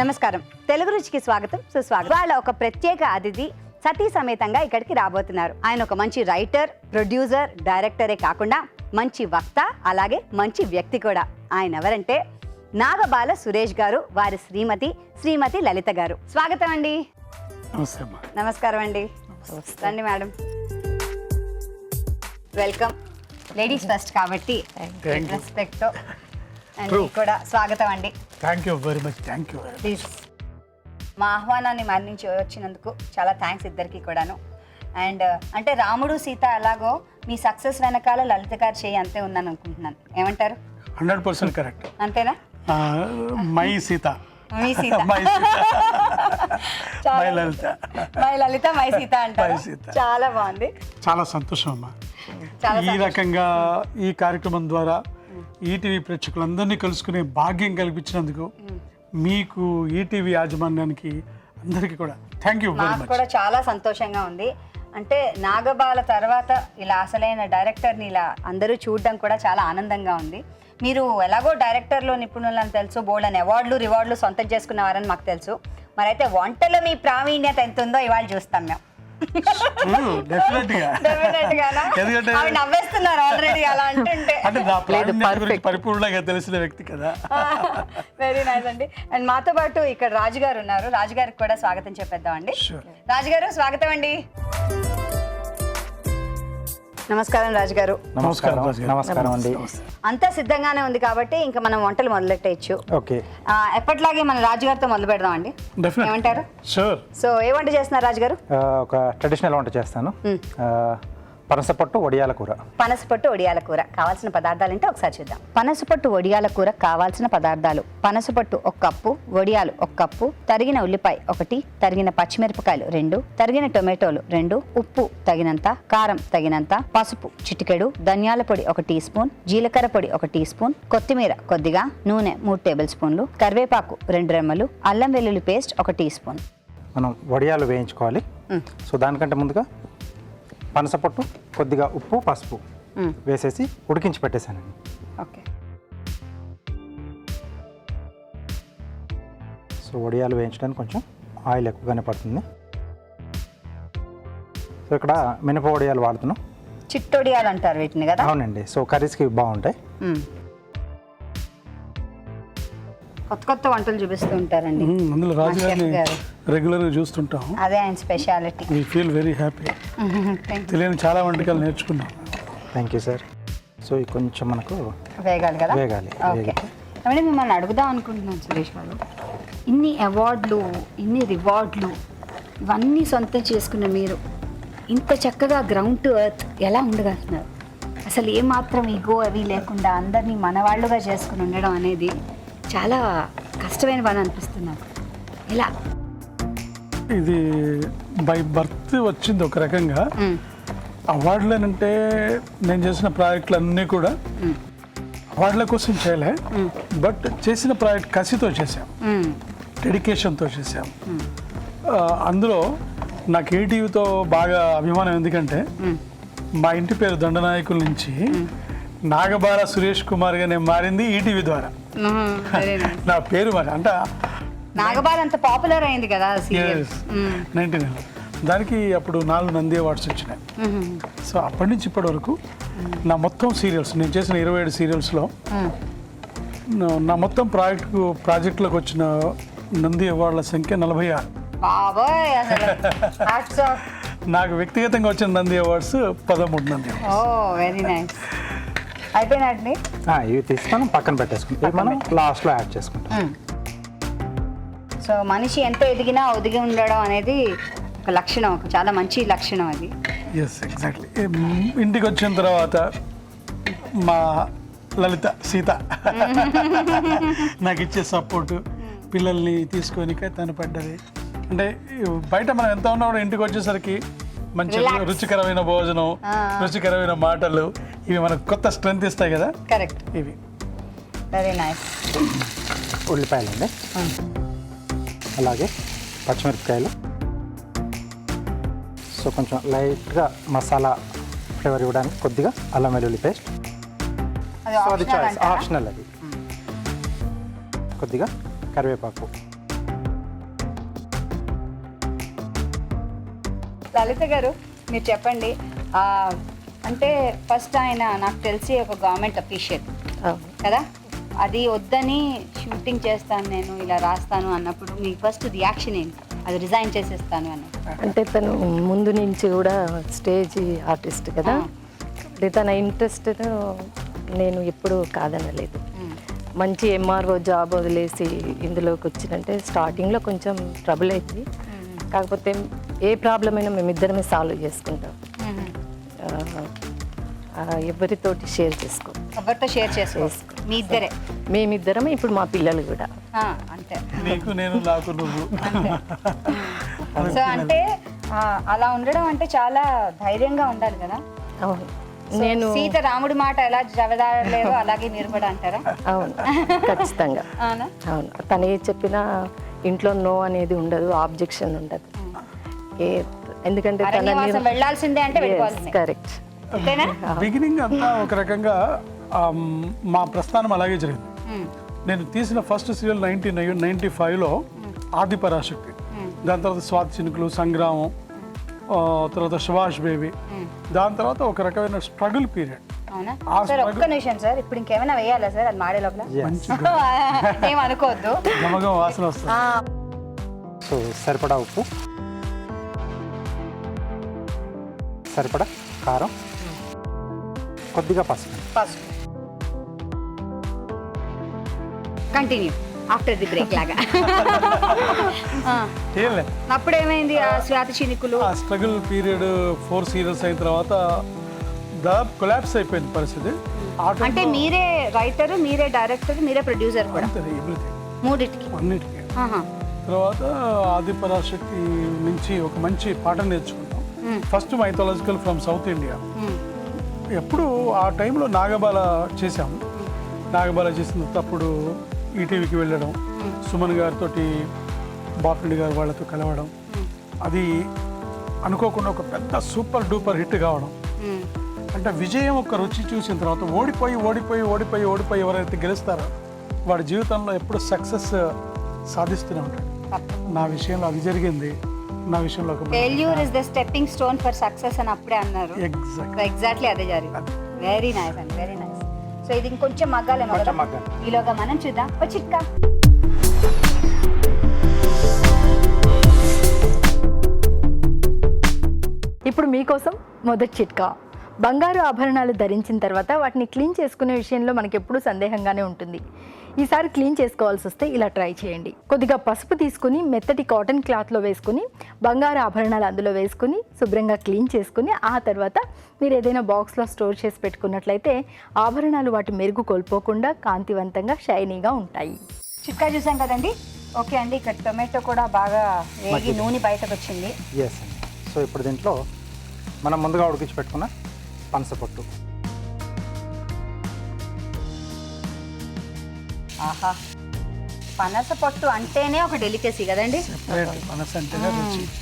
నమస్కారం. తెలుగు రుచికి స్వాగతం, సుస్వాగతం. వాళ్ళ ఒక ప్రత్యేక అతిథి సతీ సమేతంగా ఇక్కడికి రాబోతున్నారు. ఆయన ఒక మంచి రైటర్, ప్రొడ్యూసర్, డైరెక్టరే కాకుండా మంచి వక్త, అలాగే మంచి వ్యక్తి కూడా. ఆయన ఎవరంటే నాగబాల సురేష్ గారు, వారి శ్రీమతి లలిత గారు. స్వాగతం అండి. నమస్కారం అండి. రండి మేడం. వెల్కమ్. లేడీస్ ఫస్ట్ కాబట్టి రెస్పెక్ట్ కూడా స్వాగతం అండి. Thank you very much. Thank you please. మా ఆహ్వానాన్ని మన్నించి వచ్చినందుకు చాలా థ్యాంక్స్ ఇద్దరికి కూడాను. అండ్ అంటే రాముడు సీత ఎలాగో మీ సక్సెస్ వెనకాల లలిత గారు చేయి అంతే ఉందని అనుకుంటున్నాను. ఏమంటారు? 100% కరెక్ట్. అంతేనా? My Sita, me Sita, my Lalitha, my Lalitha, my Sita అంటారు. చాలా బాగుంది. చాలా సంతోషం అమ్మా. ఈ రకంగా ఈ కార్యక్రమం ద్వారా ఈటీవీ ప్రేక్షకులందరినీ కలుసుకునే భాగ్యం కల్పించినందుకు మీకు ఈటీవీ యాజమాన్యానికి అందరికీ కూడా థ్యాంక్ యూ వెరీ మచ్. నాకు కూడా చాలా సంతోషంగా ఉంది. అంటే నాగబాల తర్వాత ఇలా అసలైన డైరెక్టర్ని ఇలా అందరూ చూడడం కూడా చాలా ఆనందంగా ఉంది. మీరు ఎలాగో డైరెక్టర్లో నిపుణులని తెలుసు, బోల్డ్ అని అవార్డులు రివార్డులు సొంతం చేసుకున్నవారని మాకు తెలుసు. మరైతే వంటలో మీ ప్రావీణ్యత ఎంత ఉందో ఇవాళ చూస్తాం మేము. నవ్వేస్తున్నారు ఆల్రెడీ అలా అంటుంటే. పరిపూర్ణంగా తెలిసిన వ్యక్తి కదా. వెరీ నైస్ అండి. అండ్ మాతో పాటు ఇక్కడ రాజుగారు ఉన్నారు. రాజుగారికి కూడా స్వాగతం చెప్పేద్దాం అండి. రాజుగారు స్వాగతం అండి. నమస్కారం రాజుగారు. నమస్కారం అండి. అంతా సిద్ధంగానే ఉంది కాబట్టి ఇంకా మనం వంటలు మొదలెట్టేయచ్చు. ఓకే, ఎప్పటిలాగే మన రాజుగారితో మొదలు పెడదాం అండి. ఏమంటారు? సో ఏ వంట చేస్తున్నారు రాజుగారు? ఒక ట్రెడిషనల్ వంట చేస్తాను. పనసపట్టు వడియాల కూర. పనసపట్టు వడియాల కూర కావాల్సిన పదార్థాలు ఏంటో ఒకసారి చూద్దాం. పనసపట్టు వడియాల కూర కావాల్సిన పదార్థాలు: పనసపట్టు 1 కప్పు, వడియాలు 1 కప్పు, తరిగిన ఉల్లిపాయ 1, తరిగిన పచ్చిమిరపకాయలు 2, తరిగిన టొమాటోలు 2, ఉప్పు తగినంత, కారం తగినంత, పసుపు చిటికెడు, ధనియాల పొడి 1 టీ స్పూన్, జీలకర్ర పొడి 1 టీ స్పూన్, కొత్తిమీర కొద్దిగా, నూనె 3 టేబుల్ స్పూన్లు, కరివేపాకు 2 రెమ్మలు, అల్లం వెల్లుల్లి పేస్ట్ 1 టీ స్పూన్. మనం వడియాలు వేయించుకోవాలి. సో దానికంటే ముందుగా పనసపట్టు కొద్దిగా ఉప్పు పసుపు వేసేసి ఉడికించి పెట్టేశానండి. ఓకే. సో వడియాలు వేయించడానికి కొంచెం ఆయిల్ ఎక్కువగానే పడుతుంది. సో ఇక్కడ మినప వడియాలు వాడుతున్నాం. చిట్టొడియాలు అంటారు వీటిని కదా? అవునండి. సో కర్రీస్కి బాగుంటాయి. కొత్త కొత్త వంటలు చూపిస్తూ ఉంటారండి. అందులో రాజు గారిని రెగ్యులర్గా చూస్తుంటాం. అదే ఆయన speciality. We feel very happy. తెలియని చాలా వంటకాలు నేర్చుకున్నాం. Thank you sir. సో ఇది కొంచెం మనకు వేగాలి కదా? వేగాలి. ఓకే. అంటే మిమ్మల్ని అడుగుదాం అనుకుంటున్నాను సురేష్ గారు, ఇన్ని అవార్డులు, ఇన్ని రివార్డులు ఇవన్నీ సొంతం చేసుకున్న మీరు ఇంత చక్కగా గ్రౌండ్ టు ఎర్త్ ఎలా ఉండగలుగుతున్నారు? అసలు ఏమాత్రం ఈగో అవి లేకుండా అందరినీ మనవాళ్ళుగా చేసుకుని ఉండడం అనేది చాలా కష్టమైన పని అనిపిస్తున్నారు. ఇలా ఇది బై బర్త్ వచ్చింది ఒక రకంగా. అవార్డులు అంటే నేను చేసిన ప్రాజెక్టులు అన్నీ కూడా అవార్డుల కోసం చేయలే, బట్ చేసిన ప్రాజెక్ట్ కసితో చేసాం, డెడికేషన్తో చేసాం. అందులో నాకు ఈటీవీతో బాగా అభిమానం. ఎందుకంటే మా ఇంటి పేరు దండనాయకుల నుంచి నాగబాల సురేష్ కుమార్గా నేను మారింది ఈటీవీ ద్వారా. నా పేరు మరి అంటే నాగబాల అంత పాపులర్ అయింది కదా 19 దానికి అప్పుడు 4 నంది అవార్డ్స్ వచ్చినాయి. సో అప్పటి నుంచి ఇప్పటి వరకు నా మొత్తం సీరియల్స్, నేను చేసిన 27 సీరియల్స్లో నా మొత్తం ప్రాజెక్టులకు వచ్చిన నంది అవార్డుల సంఖ్య 46. నాకు వ్యక్తిగతంగా వచ్చిన నంది అవార్డ్స్ 13 నంది అవార్డ్స్. అయిపోయినట్టు ఇవి తీసుకొని పక్కన పెట్టేసుకుంటాం. మనం లాస్ట్లో యాడ్ చేసుకుంటాం. సో మనిషి ఎంత ఎదిగినా ఒదిగి ఉండడం అనేది ఒక లక్షణం, ఒక చాలా మంచి లక్షణం అది. Yes, exactly. ఇంటికి వచ్చిన తర్వాత మా లలిత సీత నాకు ఇచ్చే సపోర్టు, పిల్లల్ని తీసుకొని తను పడ్డది. అంటే బయట మనం ఎంత ఉన్నా కూడా ఇంటికి వచ్చేసరికి మంచి రుచికరమైన భోజనం, రుచికరమైన మాటలు, ఇవి మనకు కొత్త స్ట్రెంత్ ఇస్తాయి కదా. కరెక్ట్. ఇవి వెరీ నైస్. ఉల్లిపాయలండి, అలాగే పచ్చిమిరపకాయలు. సో కొంచెం లైట్గా మసాలా ఫ్లేవర్ ఇవ్వడానికి కొద్దిగా అల్లం వెల్లుల్లి పేస్ట్. సో అది చాయిస్, ఆప్షనల్ అది. కొద్దిగా కరివేపాకు. లలిత గారు మీరు చెప్పండి, అంటే ఫస్ట్ ఆయన నాకు తెలిసి ఒక గవర్నమెంట్ అఫీషియల్ కదా, అది వద్దని షూటింగ్ చేస్తాను నేను ఇలా రాస్తాను అన్నప్పుడు మీ ఫస్ట్ రియాక్షన్ ఏంటి? అది రిజైన్ చేసేస్తాను అన్నది. అంటే తను ముందు నుంచి కూడా స్టేజ్ ఆర్టిస్ట్ కదా, అంటే తన ఇంట్రెస్ట్ నేను ఎప్పుడూ కాదనలేదు. మంచి ఎంఆర్ఓ జాబ్ వదిలేసి ఇందులోకి వచ్చినంటే స్టార్టింగ్లో కొంచెం ట్రబుల్ అయింది, కాకపోతే ఏ ప్రాబ్లం అయినా మేమిద్దరమే సాల్వ్ చేసుకుంటాం. ఎవరితోటి షేర్ ఎవరితో షేర్ చేసుకో, మీ ఇద్దరే, మేమిద్దరమే. ఇప్పుడు మా పిల్లలు కూడా అంతే, నీకు నేను నాకు నువ్వు. సో అంటే అలా ఉండడం అంటే చాలా ధైర్యంగా ఉండాలి కదా. అవును, నేను సీత రాముడి మాట ఎలా జవదాడలేదో అలాగే మీరు కూడా అంటారా? అవును, ఖచ్చితంగా. అవును, తను ఏ చెప్పినా ఇంట్లో నో అనేది ఉండదు, ఆబ్జెక్షన్ ఉండదు. ఎందుకంటే వెళ్ళాల్సిందే అంటే కరెక్ట్. బిగినింగ్ అంతా ఒక రకంగా మా ప్రస్థానం అలాగే జరిగింది. నేను తీసిన ఫస్ట్ సీరియల్ 1995లో ఆది పరాశక్తి, దాని తర్వాత స్వాతి చినుకులు, సంగ్రామం, తర్వాత సుభాష్ బేబీ, దాని తర్వాత ఒక రకమైన స్ట్రగుల్ పీరియడ్. ఒక్క నిమిషం సార్, ఇప్పుడు ఇంకేమైనా వేయాలా సార్ అది మాడే లోపల? ఏమనుకోవద్దు, గమగం వాసన వస్తుంది. సో సరిపడా ఉప్పు, సరిపడా కారం, కొద్దిగా పసుపు. కంటిన్యూ ఆఫ్టర్ ది బ్రేక్ లాగా. అప్పుడు ఏమైంది? ఆ స్వాతి చినుకులు, ఆ స్ట్రగుల్ పీరియడ్ 4 సీరియల్స్ అయిన తర్వాత దాదాపు కొలాప్స్ అయిపోయింది పరిస్థితి. అంటే మీరే రైటర్, మీరే డైరెక్టర్, మీరే ప్రొడ్యూసర్ కూడా, మూడింటికి అన్నిటికీ. తర్వాత ఆది పరాశక్తి నుంచి ఒక మంచి పాఠం నేర్చుకున్నాం. First mythological from south India. ఎప్పుడు ఆ టైంలో నాగబాల చేశాము. నాగబాల చేసినప్పుడు ఈటీవీకి వెళ్ళడం, సుమన్ గారితో, బాపిరెడ్డి గారు వాళ్ళతో కలవడం, అది అనుకోకుండా ఒక పెద్ద సూపర్ డూపర్ హిట్ కావడం. అంటే విజయం ఒక రుచి చూసిన తర్వాత ఓడిపోయి ఎవరైతే గెలుస్తారో వాడి జీవితంలో ఎప్పుడు సక్సెస్ సాధిస్తూనే ఉంటాడు. నా విషయంలో అది జరిగింది. నా విషయంలో failure is the stepping stone for success అని అప్పుడే అన్నారు. ఎగ్జాక్ట్లీ అదే జరిగింది. వెరీ నైస్ అండి, వెరీ నైస్. సో ఇది ఇంకొంచెం మగ్గాలేమో కదా, ఈలోగా మనం చూద్దాం ఒక చిట్కా. ఇప్పుడు మీకోసం మొదటి చిట్కా. బంగారు ఆభరణాలు ధరించిన తర్వాత వాటిని క్లీన్ చేసుకునే విషయంలో మనకి ఎప్పుడూ సందేహంగానే ఉంటుంది. ఈసారి క్లీన్ చేసుకోవాల్సి వస్తే ఇలా ట్రై చేయండి. కొద్దిగా పసుపు తీసుకుని మెత్తటి కాటన్ క్లాత్లో వేసుకుని బంగారు ఆభరణాలు అందులో వేసుకుని శుభ్రంగా క్లీన్ చేసుకుని ఆ తర్వాత మీరు ఏదైనా బాక్స్లో స్టోర్ చేసి పెట్టుకున్నట్లయితే ఆభరణాలు వాటి మెరుగు కోల్పోకుండా కాంతివంతంగా షైనీగా ఉంటాయి. చిట్కా చూసాం కదండి. ఓకే అండి, ఇక్కడ టొమాటో కూడా బాగా వేగి నూనె బయటకు వచ్చింది. ఎస్ అండి. సో ఇప్పుడు దీంట్లో మనం ముందుగా ఉడికించి పెట్టుకున్న పనసపొట్టు. ఆహా, పనస పొట్టు అంటేనే ఒక డెలికేసీ కదండి.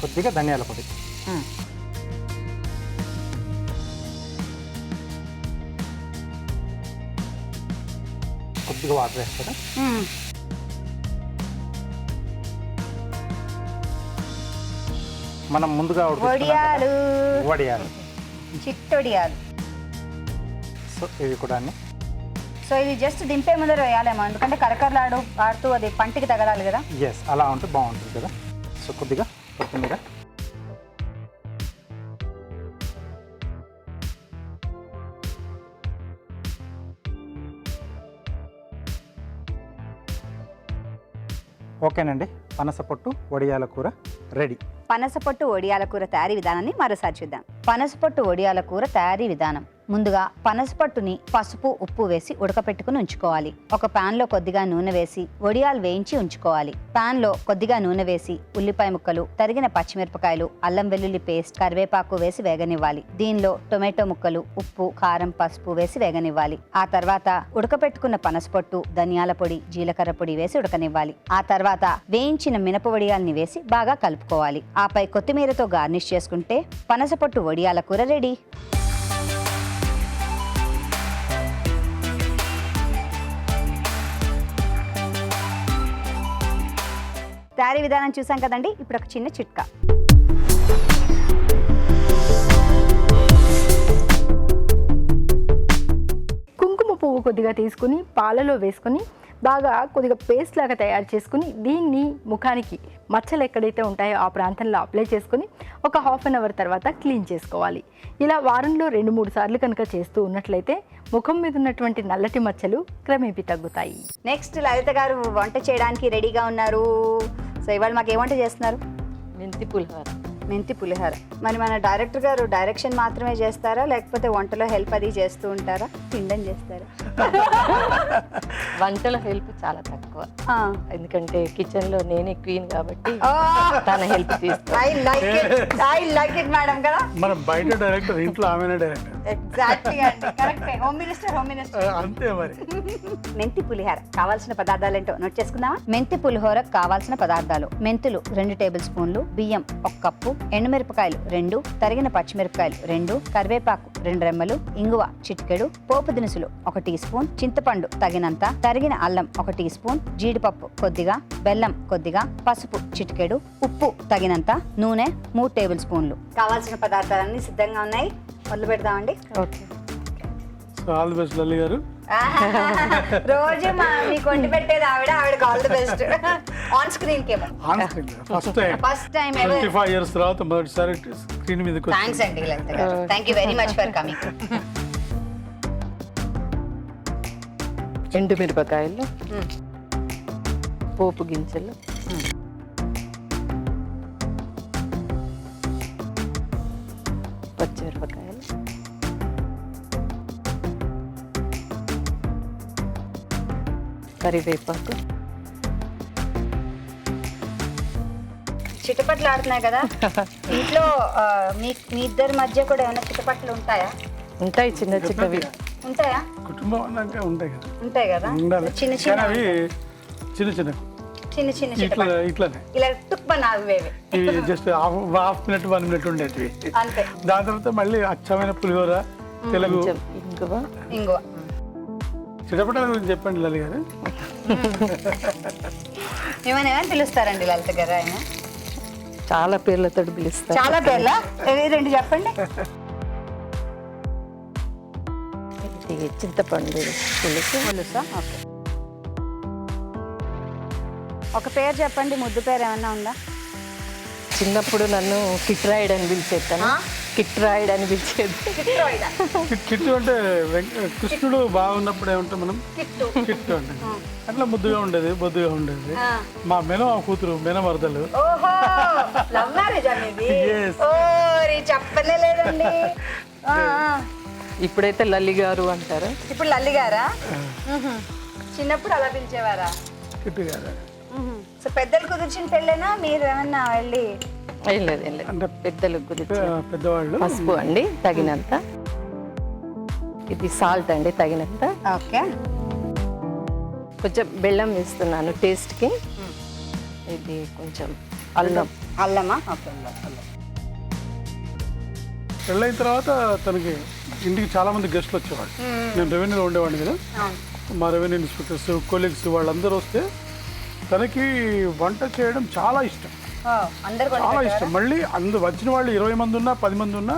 కొద్దిగా ధనియాల పొడి, కొద్దిగా వాటర్ వేస్తారా. మనం ముందుగా వడియాలు, చిట్టొడియాలు. సో ఇవి కూడా అన్ని. సో ఇది జస్ట్ దింపే ముందర వేయాలేమో, ఎందుకంటే ఆడుతూ అది పంటికి తగలాలి కదా. ఎస్, అలా ఉంటే బాగుంటుంది కదా. సో కొద్దిగా కొత్తిమీర, ఓకేనండి. పనసపొట్టు వడియాల కూర రెడీ. పనసపొట్టు వడియాల కూర తయారీ విధానాన్ని మరోసారి చూద్దాం. పనసపొట్టు వడియాల కూర తయారీ విధానం. ముందుగా పనసపొట్టుని పసుపు, ఉప్పు వేసి ఉడకపెట్టుకుని ఉంచుకోవాలి. ఒక పాన్ లో కొద్దిగా నూనె వేసి వడియాలు వేయించి ఉంచుకోవాలి. పాన్ లో కొద్దిగా నూనె వేసి ఉల్లిపాయ ముక్కలు, తరిగిన పచ్చిమిరపకాయలు, అల్లం వెల్లుల్లి పేస్ట్, కరివేపాకు వేసి వేగనివ్వాలి. దీనిలో టొమాటో ముక్కలు, ఉప్పు, కారం, పసుపు వేసి వేగనివ్వాలి. ఆ తర్వాత ఉడకపెట్టుకున్న పనసపొట్టు, ధనియాల పొడి, జీలకర్ర పొడి వేసి ఉడకనివ్వాలి. ఆ తర్వాత వేయించిన మినప వడియాల్ని వేసి బాగా కలుపుకోవాలి. ఆపై కొత్తిమీరతో గార్నిష్ చేసుకుంటే పనసపొట్టు వడియాల కూర రెడీ. తయారీ విధానం చూసాం కదండి. ఇప్పుడు ఒక చిన్న చిట్కా. కొద్దిగా తీసుకుని పాలలో వేసుకొని బాగా కొద్దిగా పేస్ట్ లాగా తయారు చేసుకుని దీన్ని ముఖానికి మచ్చలు ఎక్కడైతే ఉంటాయో ఆ ప్రాంతంలో అప్లై చేసుకుని ఒక హాఫ్ అన్ అవర్ తర్వాత క్లీన్ చేసుకోవాలి. ఇలా వారంలో 2-3 సార్లు కనుక చేస్తూ ఉన్నట్లయితే ముఖం మీద ఉన్నటువంటి నల్లటి మచ్చలు క్రమేపీ తగ్గుతాయి. నెక్స్ట్ లలిత గారు వంట చేయడానికి రెడీగా ఉన్నారు. సో ఇవాళ మాకు ఏ వంట చేస్తున్నారు? మెంతి పులిహోర. మెంతి పులిహోర. మరి మన డైరెక్టర్ గారు డైరెక్షన్ మాత్రమే చేస్తారా, లేకపోతే వంటలో హెల్ప్ అది చేస్తూ ఉంటారా, తినడం చేస్తారా? వంటల హెల్ప్ చాలా తక్కువ, ఆ. ఎందుకంటే కిచెన్ లో నేనే క్వీన్ కాబట్టి తన హెల్ప్ చేస్తాను. I like it మేడం కదా. మనం బయట డైరెక్టర్, ఇంట్లో ఆమెనే డైరెక్టర్. ఎగ్జాక్ట్లీ అండి, కరెక్టే. Home minister. అంతే మరి. మెంతి పులిహోర కావాల్సిన పదార్థాలు ఏంటో నోట్ చేసుకుందామా? మెంతి పులిహోర కావాల్సిన పదార్థాలు: మెంతులు 2 టేబుల్ స్పూన్లు, బియ్యం 1 కప్పు, ఎండుమిరపకాయలు 2, తరిగిన పచ్చిమిరపకాయలు 2, కరివేపాకు 2 రెమ్మలు, ఇంగువ చిటికెడు, పోపు దినుసులు 1 టీ స్పూన్, చింతపండు తగినంత, తరిగిన అల్లం 1 టీ స్పూన్, జీడిపప్పు కొద్దిగా, బెల్లం కొద్దిగా, పసుపు చిటికెడు, ఉప్పు తగినంత, నూనె 3 టేబుల్ స్పూన్లు. కావాల్సిన పదార్థాలన్నీ సిద్ధంగా ఉన్నాయి. మొదలు పెడదామండి. Okay. So all the best Lalli గారు. రోజు మీకు వండి పెట్టేది ఆవిడకి all the best. On screen కేమో on screen first time 25 years తర్వాత మొదటిసారి స్క్రీన్ మీదకి వచ్చి. థ్యాంక్స్ అండి లలిత గారు. Thank you very much for coming. ఎండుమిరపకాయలు, పోపు గింజలు, పచ్చిమిరపకాయలు, కరివేపాకు, చిటపట్లు ఆడుతున్నాయి కదా ఇంట్లో. మీ ఇద్దరి మధ్య కూడా ఏమైనా చిటపట్లు ఉంటాయా? ఉంటాయి చిన్న చిన్నవి. ఉంటాయా? కుటుంబం అన్నాక ఉంటాయి కదా. ఉంటాయి కదా. ఉండాలి. చిన్న కానీ అవి చిన్న చిన్న చిన్న చిన్న ఇట్లా చిటపట్లు ఇట్లానే ఇలా టుక్మని ఆవేవి. ఇవి జస్ట్ హాఫ్ మినిట్ 1 మినిట్ ఉండేవి. అంతే. దాని తర్వాత మళ్ళీ అచ్చమైన పులిహోర, తెలుగు కొంచెం ఇంగువ, ఇంగువ. చిటపటాల గురించి చెప్పండి లలి గారు. ఏమైనా పిలుస్తారండి లలిత గారు ఆయన? చాలా పేర్లతో పిలుస్తారు. చాలా పేర్ల 2 చెప్పండి. ఇది చింతపండు పులుసు. పులుసా? ఓకే. ఒక పేరు చెప్పండి, ముద్దు పేరు ఏమన్నా ఉందా? చిన్నప్పుడు నన్ను కిట్రాయిడ్ అని పిలిచేస్తాను. కిట్రాయిడ్ అని పిలిచేది. కిట్టు అంటే కృష్ణుడు బాగున్నప్పుడు ఏమంటే మనం కిట్టు అంటే అట్లా ముద్దుగా ఉండేది, బొద్దుగా ఉండేది. మా మెనమ కూతురు మెనమరదలు. ఓహో, లవ్ మ్యారేజ్ అనేది. Yes. ఓ చెప్పనే లేదండి. ఇప్పుడైతే లల్లి గారు అంటారు. ఇప్పుడు లల్లి గారా? చిన్నప్పుడు అలా పిలిచేవారా? కిట్టు గారు. సో పెద్దలు కుదిర్చిన పెళ్ళైనా మీరు ఏమన్నా వెళ్ళి? ఏం లేదు అంటే పెద్దల గురించి. పెద్దవాళ్ళు. పసుపు అండి తగినంత, ఇది సాల్ట్ అండి తగినంత, ఓకే. కొంచెం బెల్లం వేస్తున్నాను టేస్ట్కి, ఇది కొంచెం అల్లం. అల్లమా? ఓకే. పెళ్ళైన తర్వాత తనకి ఇంటికి చాలా మంది గెస్ట్లు వచ్చేవాళ్ళు. నేను రెవెన్యూలో ఉండేవాడిని కదా. మా రెవెన్యూ ఇన్స్పెక్టర్స్, కొలీగ్స్ వాళ్ళందరూ వస్తే తనకి వంట చేయడం చాలా ఇష్టం. చాలా ఇష్టం. మళ్ళీ వచ్చిన వాళ్ళు 20 మంది ఉన్నా 10 మంది ఉన్నా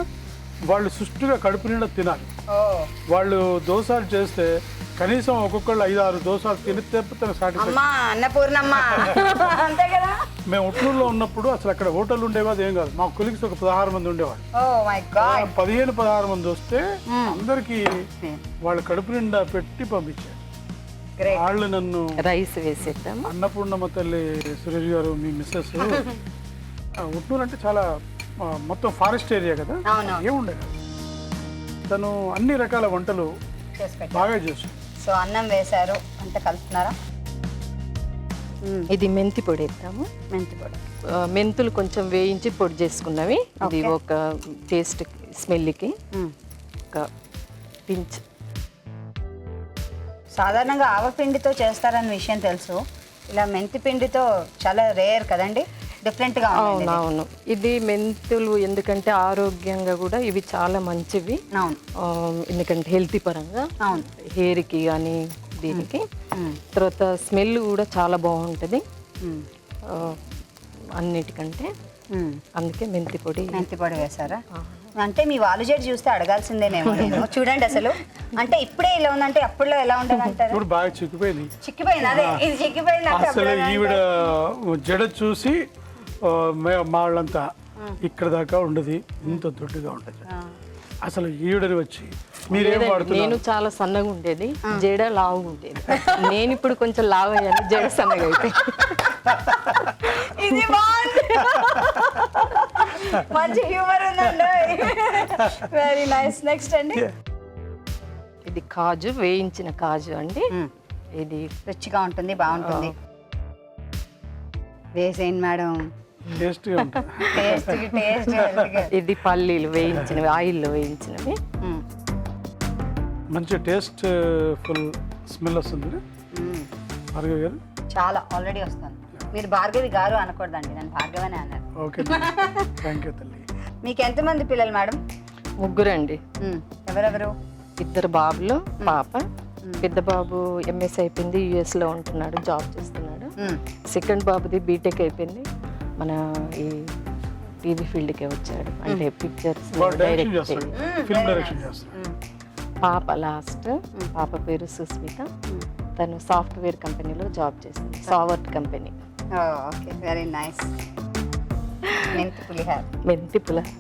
వాళ్ళు సుష్టిగా కడుపు నిండా తినాలి. వాళ్ళు దోసాలు చేస్తే కనీసం ఒక్కొక్కళ్ళు 5-6 దోసాలు తినితే తనకు సాటిస్ఫాక్షన్. అన్నపూర్ణమ్మ అంతే కదా. మేము ఉట్లూరులో ఉన్నప్పుడు అసలు అక్కడ హోటల్ ఉండేవి, అది ఏం కాదు. మా కొలీగ్స్ ఒక 16 మంది ఉండేవాళ్ళు. 15-16 మంది వస్తే అందరికి వాళ్ళు కడుపు నిండా పెట్టి పంపించారు. వాళ్ళు నన్ను రైస్ వేసేద్దాము. అన్నపూర్ణమ్మ తల్లి సురేష్ గారు, మీ మిస్సెస్. ఉట్నూరు అంటే చాలా మొత్తం ఫారెస్ట్ ఏరియా కదా, ఏముండే కదా. తను అన్ని రకాల వంటలు బాగా చేస్తారు. సో అన్నం వేశారు, అంత కలుపుతున్నారా? ఇది మెంతి పొడి వేద్దాము. మెంతి పొడి. మెంతులు కొంచెం వేయించి పొడి చేసుకున్నవి. ఇది ఒక టేస్ట్ స్మెల్కి ఒక పించ్. సాధారణంగా ఆవపిండితో చేస్తారన్న విషయం తెలుసు. ఇలా మెంతి పిండితో చాలా రేర్ కదండి, డిఫరెంట్గా. అవునవును. ఇది మెంతులు ఎందుకంటే ఆరోగ్యంగా కూడా ఇవి చాలా మంచివి. అవును. ఎందుకంటే హెల్తీ పరంగా, అవును, హెయిర్కి కానీ దీనికి. తర్వాత స్మెల్ కూడా చాలా బాగుంటుంది అన్నిటికంటే. అందుకే మెంతి పొడి వేసారా? అంటే మీ వాళ్ళు జడ్జి చూస్తే అడగాల్సిందేనేమో నేను. చూడండి అసలు అంటే ఇప్పుడే ఇలా ఉందంటే అప్పుడులో ఎలా ఉంటుంది అంటారు? ఇప్పుడు బాగా చిక్కిపోయింది. చిక్కిపోయింది, అదే ఇది చిక్కిపోయింది అంటే అసలు అప్పుడు ఎలా ఈవిడ ఉంటుంది? జడ చూసి మా వాళ్ళంతా ఇక్కడ దాకా ఉండదు, ఇంత దొడ్డుగా ఉంటుంది. అసలు ఈవిడని వచ్చి మీరేం లేదండి, వాడుతున్నారు? నేను చాలా సన్నగా ఉండేది, జడ లావుగా ఉండేది. నేను ఇప్పుడు కొంచెం లావు అయ్యాను, జడ సన్నగా అయిపోయింది. ఇది బాగుంది, మంచి హ్యూమర్ ఉందండి. Very nice. నెక్స్ట్ అండి, ఇది కాజు, వేయించిన కాజు అండి. ఇది రుచిగా ఉంటుంది, బాగుంటుంది. వేసేయండి మేడం, టేస్ట్గా ఉంటుంది. టేస్ట్. ఇది పల్లీలు వేయించినవి, ఆయిల్లో వేయించినవి. మంచి టేస్ట్ ఫుల్ స్మెల్ వస్తుంది. భార్గవి గారు చాలా ఆల్రెడీ వస్తుంది. మీరు భార్గవి గారు అనకూడదండి, నన్ను భార్గవనే అన్నారు. ఓకే, థ్యాంక్ యూ తల్లి. మీకు ఎంతమంది పిల్లలు మేడం? ముగ్గురండి. ఎవరెవరు? 2 బాబులు, పాప. పెద్ద బాబు ఎంఎస్ అయిపోయింది, US లో ఉంటున్నాడు, జాబ్ చేస్తున్నాడు. సెకండ్ బాబుది బీటెక్ అయిపోయింది, మన ఈ టీవీ ఫీల్డ్కే వచ్చాడు, అంటే పిక్చర్స్ డైరెక్షన్ చేస్తాడు, ఫిల్మ్ డైరెక్షన్ చేస్తాడు. పాప లాస్ట్, పాప పేరు సుస్మిత. తను సాఫ్ట్వేర్ కంపెనీలో జాబ్ చేస్తుంది, సావర్ట్ కంపెనీ. Okay, very nice. మెంతి పులిహార మెంతి పులిహోర.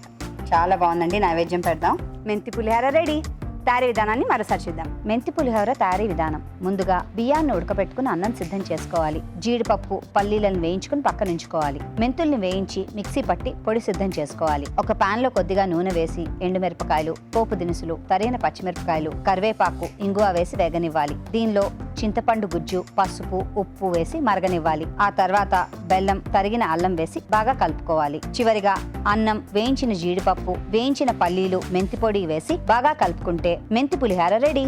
చాలా బాగుందండి. నైవేద్యం పెడదాం. మెంతి పులిహార రెడీ. తయారీ విధానాన్ని మరోసారి చూద్దాం. మెంతి పులిహోర తయారీ విధానం. ముందుగా బియ్యాన్ని ఉడకబెట్టుకుని అన్నం సిద్ధం చేసుకోవాలి. జీడిపప్పు, పల్లీలను వేయించుకుని పక్కన ఉంచుకోవాలి. మెంతుల్ని వేయించి మిక్సీ పట్టి పొడి సిద్ధం చేసుకోవాలి. ఒక పాన్ లో కొద్దిగా నూనె వేసి ఎండుమిరపకాయలు, పోపు దినుసులు, తరిగిన పచ్చిమిరపకాయలు, కరివేపాకు, ఇంగువ వేసి వేగనివ్వాలి. దీనిలో చింతపండు గుజ్జు, పసుపు, ఉప్పు వేసి మరగనివ్వాలి. ఆ తర్వాత బెల్లం, తరిగిన అల్లం వేసి బాగా కలుపుకోవాలి. చివరిగా అన్నం, వేయించిన జీడిపప్పు, వేయించిన పల్లీలు, మెంతి పొడి వేసి బాగా కలుపుకుంటే మెంతి పులిహార రెడీ.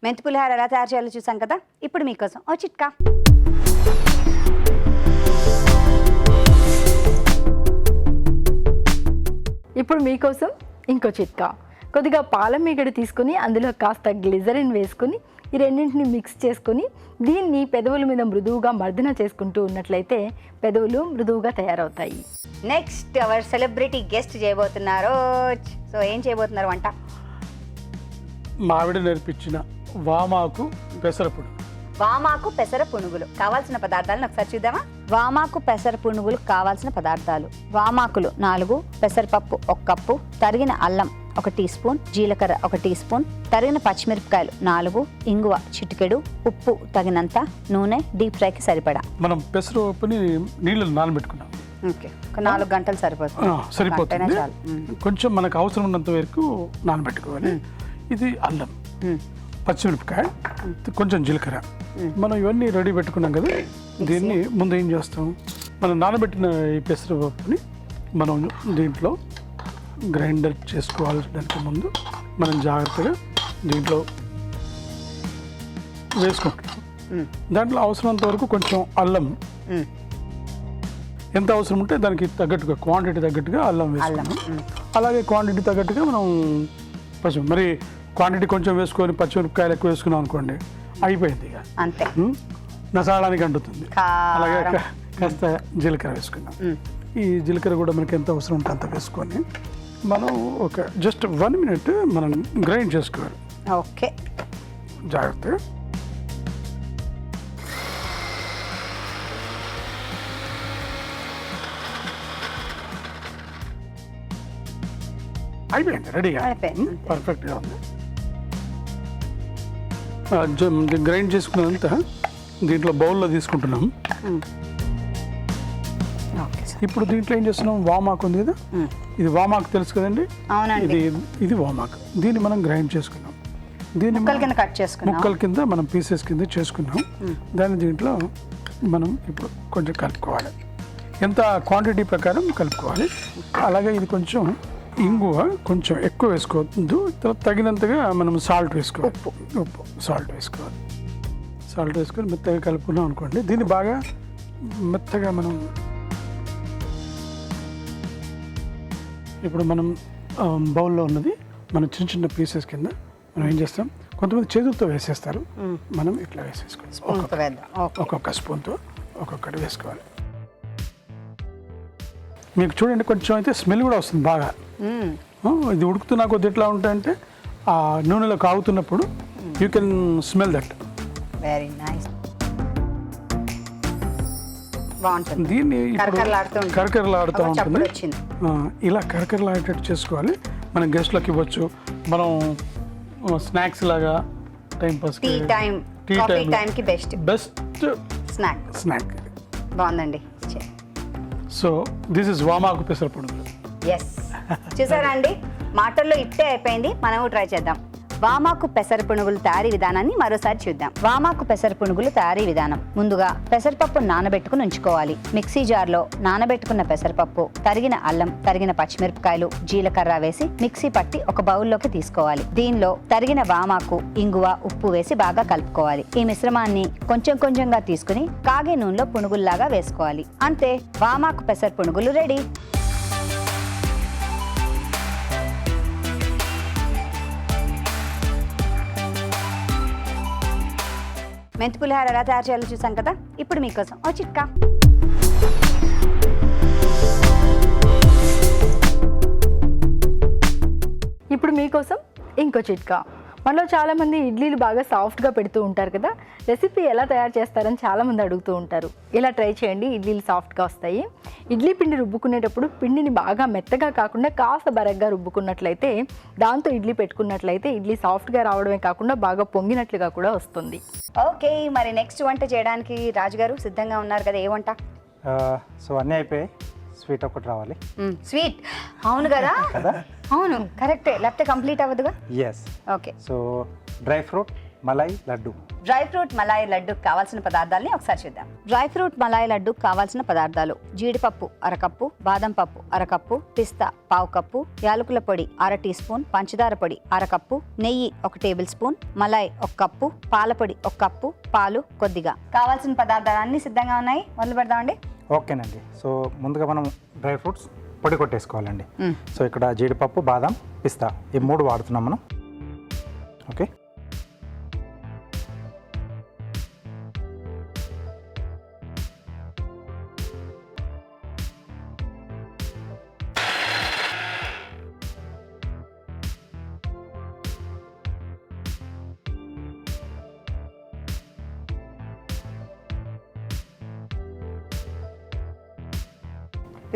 మెంతి పులిహార ఎలా తయారు చేయాలో చూసాం కదా. ఇప్పుడు మీకోసం ఓ చిట్కా. ఇప్పుడు మీకోసం ఇంకో చిట్కా. కొద్దిగా పాల మీగడ తీసుకుని అందులో కాస్త గ్లిజరిన్ వేసుకుని ఈ రెండింటిని మిక్స్ చేసుకుని దీన్ని పెదవుల మీద మృదువుగా మర్దన చేసుకుంటూ ఉన్నట్లయితే పెదవులు మృదువుగా తయారవుతాయి. నెక్స్ట్ అవర్ సెలబ్రిటీ గెస్ట్ చేయబోతున్నారు. సో ఏం చేయబోతున్నారు వంట? మావిడ నేర్పించిన వామాకు పెసరపుడు. వామాకు పెసర పునుగులు కావాల్సిన పదార్థాలను ఒకసారి చూద్దామా? వామాకు పెసర పునుగులు కావాల్సిన పదార్థాలు: వామాకులు 4, పెసరపప్పు 1 కప్పు, తరిగిన అల్లం 1 టీ స్పూన్, జీలకర్ర 1 టీ స్పూన్, తరిగిన పచ్చిమిరపకాయలు 4, ఇంగువ చిటికెడు, ఉప్పు తగినంత, నూనె డీప్ ఫ్రైకి సరిపడా. మనం పెసరపప్పుని నీళ్ళు నానబెట్టుకున్నాం. ఓకే, ఒక 4 గంటలు సరిపోతుంది. సరిపోతుంది. చాలు. కొంచెం మనకు అవసరం ఉన్నంత వరకు నానబెట్టుకోవాలి. ఇది అల్లం, పచ్చిమిరపకాయ, కొంచెం జీలకర్ర. మనం ఇవన్నీ రెడీ పెట్టుకున్నాం కదా. దీన్ని ముందు ఏం చేస్తాం, మనం నానబెట్టిన ఈ పెసరపప్పుని మనం దీంట్లో గ్రైండర్ చేసుకోవాల్సిన ముందు మనం జాగ్రత్తగా దీంట్లో వేసుకుంటాం. దాంట్లో అవసరమంత వరకు కొంచెం అల్లం, ఎంత అవసరం ఉంటే దానికి తగ్గట్టుగా క్వాంటిటీ తగ్గట్టుగా అల్లం వేసుకున్నాం. అలాగే క్వాంటిటీ తగ్గట్టుగా మనం మరి క్వాంటిటీ కొంచెం వేసుకొని పచ్చిమిరపకాయలు ఎక్కువ వేసుకున్నాం అనుకోండి, అయిపోయింది ఇక అంతే, నసాడానికి అంటుతుంది. అలాగే కాస్త జీలకర్ర వేసుకున్నాం. ఈ జీలకర్ర కూడా మనకి ఎంత అవసరం ఉంటే అంత వేసుకొని మనం ఒక జస్ట్ 1 minute మనం గ్రైండ్ చేసుకోవాలి. ఓకే, జాగ్రత్తగా. అయిపోయింది, రెడీగా, పర్ఫెక్ట్గా ఉంది. గ్రైండ్ చేసుకున్నంత దీంట్లో బౌల్లో తీసుకుంటున్నాం. ఇప్పుడు దీంట్లో ఏం చేస్తున్నాం, వామాకు ఉంది కదా, ఇది వామాకు తెలుసు కదండి. ఇది వామాకు. దీన్ని మనం గ్రైండ్ చేసుకున్నాం. దీన్ని ముక్కల కింద మనం పీసెస్ కింద చేసుకున్నాం. దాన్ని దీంట్లో మనం ఇప్పుడు కొంచెం కలుపుకోవాలి. ఎంత క్వాంటిటీ ప్రకారం కలుపుకోవాలి. అలాగే ఇది కొంచెం ఇంగువ కొంచెం ఎక్కువ వేసుకోవద్దు. తర్వాత తగినంతగా మనం సాల్ట్ వేసుకోవాలి. ఉప్పు సాల్ట్ వేసుకోవాలి. సాల్ట్ వేసుకొని మెత్తగా కలుపుకున్నాం అనుకోండి. దీన్ని బాగా మెత్తగా మనం ఇప్పుడు మనం బౌల్లో ఉన్నది మనం చిన్న చిన్న పీసెస్ కింద మనం ఏం చేస్తాం, కొంతమంది చేతులతో వేసేస్తారు, మనం ఇట్లా వేసేసుకోవాలి. స్పూన్తో వేద్దాం. ఓకే. ఒక్కొక్క స్పూన్తో ఒక్కొక్కటి వేసుకోవాలి. మీకు చూడండి కొంచెం అయితే స్మెల్ కూడా వస్తుంది బాగా. ఇది ఉడుకుతున్నా కొద్ది ఎట్లా ఉంటాయంటే ఆ నూనెలో కాగుతున్నప్పుడు you can smell that. Very nice. బాగుంటుంది. దీన్ని కరకరలాడుతూ ఉంటుంది. కరకరలాడుతూ ఒక చప్పుడు ఉంటుంది. వచ్చింది. ఇలా కరకరలాడేటట్టు చేసుకోవాలి. మనం గెస్ట్లకు ఇవ్వచ్చు, మనం స్నాక్స్ లాగా time pass tea time, coffee టైంకి బెస్ట్ స్నాక్. బాగుందండి. సో దిస్ ఇస్ వామాకు పెసర పునుగులు. ఎస్, చూసారా అండి, మాటల్లో ఇట్టే అయిపోయింది. మనము ట్రై చేద్దాం. వామాకు పెసర పునుగులు తయారీ విధానాన్ని మరోసారి చూద్దాం. వామాకు పెసర పునుగులు తయారీ విధానం. ముందుగా పెసరపప్పు నానబెట్టుకుని ఉంచుకోవాలి. మిక్సీ జార్లో నానబెట్టుకున్న పెసరపప్పు, తరిగిన అల్లం, తరిగిన పచ్చిమిరపకాయలు, జీలకర్ర వేసి మిక్సీ పట్టి ఒక బౌల్లోకి తీసుకోవాలి. దీనిలో తరిగిన వామాకు, ఇంగువ, ఉప్పు వేసి బాగా కలుపుకోవాలి. ఈ మిశ్రమాన్ని కొంచెం కొంచెంగా తీసుకుని కాగే నూనెలో పునుగుల్లాగా వేసుకోవాలి. అంతే, వామాకు పెసర పునుగులు రెడీ. మెంతి పులిహోర ఎలా తయారు చేయాలో చూసాం కదా. ఇప్పుడు మీకోసం ఓ చిట్కా. ఇప్పుడు మీకోసం ఇంకో చిట్కా. మనలో చాలామంది ఇడ్లీలు బాగా సాఫ్ట్గా పెడుతూ ఉంటారు కదా. రెసిపీ ఎలా తయారు చేస్తారని చాలామంది అడుగుతూ ఉంటారు. ఇలా ట్రై చేయండి, ఇడ్లీలు సాఫ్ట్గా వస్తాయి. ఇడ్లీ పిండి రుబ్బుకునేటప్పుడు పిండిని బాగా మెత్తగా కాకుండా కాస్త బరగ్గా రుబ్బుకున్నట్లయితే, దాంతో ఇడ్లీ పెట్టుకున్నట్లయితే ఇడ్లీ సాఫ్ట్గా రావడమే కాకుండా బాగా పొంగినట్లుగా కూడా వస్తుంది. ఓకే, మరి నెక్స్ట్ వంట చేయడానికి రాజుగారు సిద్ధంగా ఉన్నారు కదా. ఏ వంట? సో అన్నీ అయిపోయాయి, స్వీట్ ఒకటి రావాలి. స్వీట్. అవును కదా, అవును కరెక్టే, లేకపోతే కంప్లీట్ అవ్వదుగా. Yes. Okay, so dry fruit malai laddu. Dry fruit malai laddu కావాల్సిన పదార్థాలని ఒకసారి చూద్దాం. డ్రై ఫ్రూట్ మలాయి లడ్డు కావాల్సిన పదార్థాలు: జీడిపప్పు అరకప్పు, బాదం పప్పు అరకప్పు, పిస్తా పావు కప్పు, యాలకుల పొడి 1/2 టీ స్పూన్, పంచదార పొడి అరకప్పు, నెయ్యి 1 టేబుల్ స్పూన్, మలాయి 1 కప్పు, పాల పొడి 1 కప్పు, పాలు కొద్దిగా. కావాల్సిన పదార్థాలు అన్ని సిద్ధంగా ఉన్నాయి. మొదలు పెడదామండి. ఓకేనండి. సో ముందుగా మనం డ్రై ఫ్రూట్స్ పొడి కొట్టేసుకోవాలండి. సో ఇక్కడ జీడిపప్పు, బాదం, పిస్తా ఈ 3 వాడుతున్నాం మనం. ఓకే,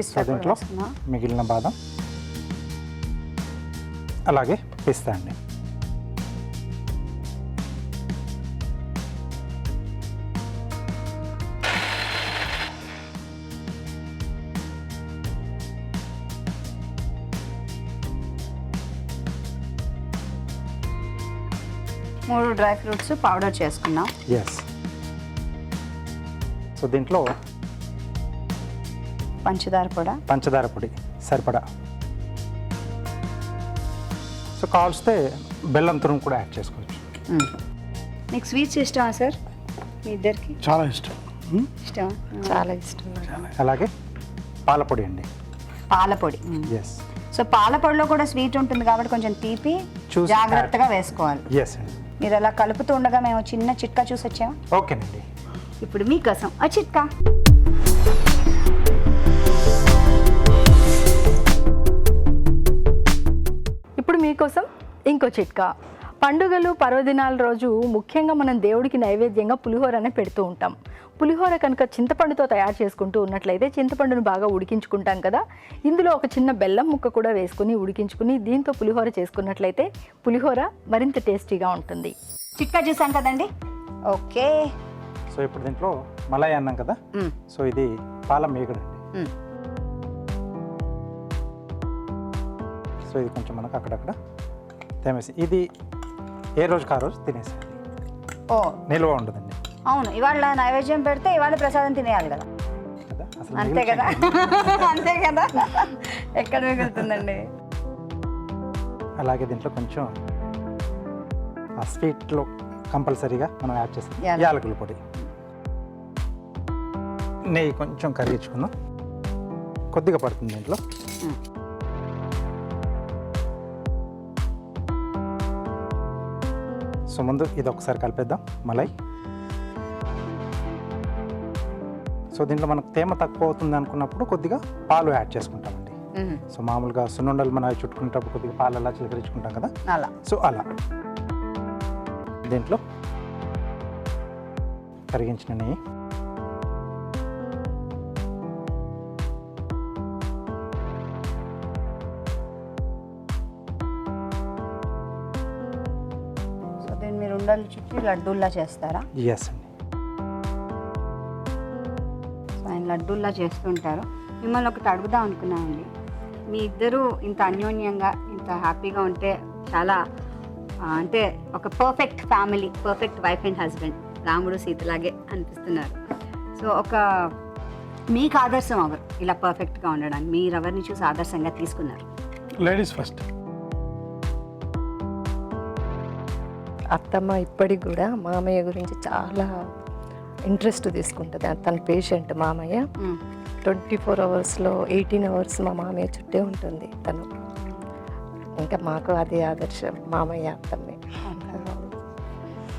సో దీంట్లో మిగిలిన బాదం అలాగే పిస్తా అండి. మూడు డ్రై ఫ్రూట్స్ పౌడర్ చేసుకున్నాం. ఎస్. సో దీంట్లో పంచదార పొడి సరిపడా. సో కావాల్స్తే బెల్లం తురుము కూడా యాడ్ చేసుకోవచ్చు. మీకు స్వీట్స్ ఇష్టమా సార్? మీ ఇద్దరికి చాలా ఇష్టం. ఇష్టమా? చాలా ఇష్టం. అలాగే పాల పొడి అండి. పాల పొడి. ఎస్. సో పాల పొడిలో కూడా స్వీట్ ఉంటుంది కాబట్టి కొంచెం తీపి చూసి జాగ్రత్తగా వేసుకోవాలి. ఎస్ అండి. మీరు అలా కలుపుతూ ఉండగా మేము చిన్న చిట్కా చూసి వచ్చాము. ఓకేనండి. ఇప్పుడు మీకోసం ఆ చిట్కా. ఇప్పుడు మీకోసం ఇంకో చిట్కా. పండుగలు, పర్వదినాల రోజు ముఖ్యంగా మనం దేవుడికి నైవేద్యంగా పులిహోరనే పెడుతూ ఉంటాం. పులిహోర కనుక చింతపండుతో తయారు చేసుకుంటూ ఉన్నట్లయితే చింతపండును బాగా ఉడికించుకుంటాం కదా. ఇందులో ఒక చిన్న బెల్లం ముక్క కూడా వేసుకుని ఉడికించుకుని దీంతో పులిహోర చేసుకున్నట్లయితే పులిహోర మరింత టేస్టీగా ఉంటుంది. చిట్కా చూసాం కదండి. ఓకే. సో ఇప్పుడు దీంట్లో మలై అన్నాం కదా. సో ఇది పాల మీగడ అండి. సో ఇది కొంచెం మనకు అక్కడక్కడ తేమేసి ఇది ఏ రోజుకి ఆ రోజు తినేసేయాలి. ఓ, నిల్వ ఉండదండి. అవును, ఇవాళ నైవేద్యం పెడితే ఇవాళ ప్రసాదం తినేయాలి కదా. కదా అసలు అంతే కదా. అంతే కదా, ఎక్కడ మిగులుతుందండి. అలాగే దీంట్లో కొంచెం ఆ స్వీట్లో కంపల్సరీగా మనం యాడ్ చేస్తాం యాలకుల పొడి. నెయ్యి కొంచెం కరిగించుకున్నాం, కొద్దిగా పడుతుంది దీంట్లో. సో ముందు ఇది ఒకసారి కలిపేద్దాం మలై. సో దీంట్లో మనకు తేమ తక్కువ అవుతుంది అనుకున్నప్పుడు కొద్దిగా పాలు యాడ్ చేసుకుంటామండి. సో మామూలుగా సున్నుండలు మనం అవి చుట్టుకునేటప్పుడు కొద్దిగా పాలు అలా చిలకరించుకుంటాం కదా, అలా. సో అలా. దీంట్లో కరిగించిన నెయ్యి, సో దీన్ని మీరు ఉండలు చుట్టి లడ్డూల్లా చేస్తారా? ఎస్ అండి. సో ఆయన లడ్డూల్లా చేస్తుంటారు. మిమ్మల్ని ఒకటి అడుగుదాం అనుకున్నానండి. మీ ఇద్దరు ఇంత అన్యోన్యంగా ఇంత హ్యాపీగా ఉంటే చాలా అంటే ఒక perfect family, perfect wife and husband, రాముడు సీతలాగే అనిపిస్తున్నారు. సో ఒక మీకు ఆదర్శం ఎవరు ఇలా పర్ఫెక్ట్గా ఉండడానికి? మీరు ఎవరిని చూసి ఆదర్శంగా తీసుకున్నారు? Ladies first. అత్తమ్మ ఇప్పటికి కూడా మామయ్య గురించి చాలా ఇంట్రెస్ట్ తీసుకుంటుంది. తన పేషెంట్ మామయ్య. 24 అవర్స్లో 18 అవర్స్ మా మామయ్య చుట్టే ఉంటుంది తను. ఇంకా మాకు అదే ఆదర్శం, మామయ్య అత్తమ్మే.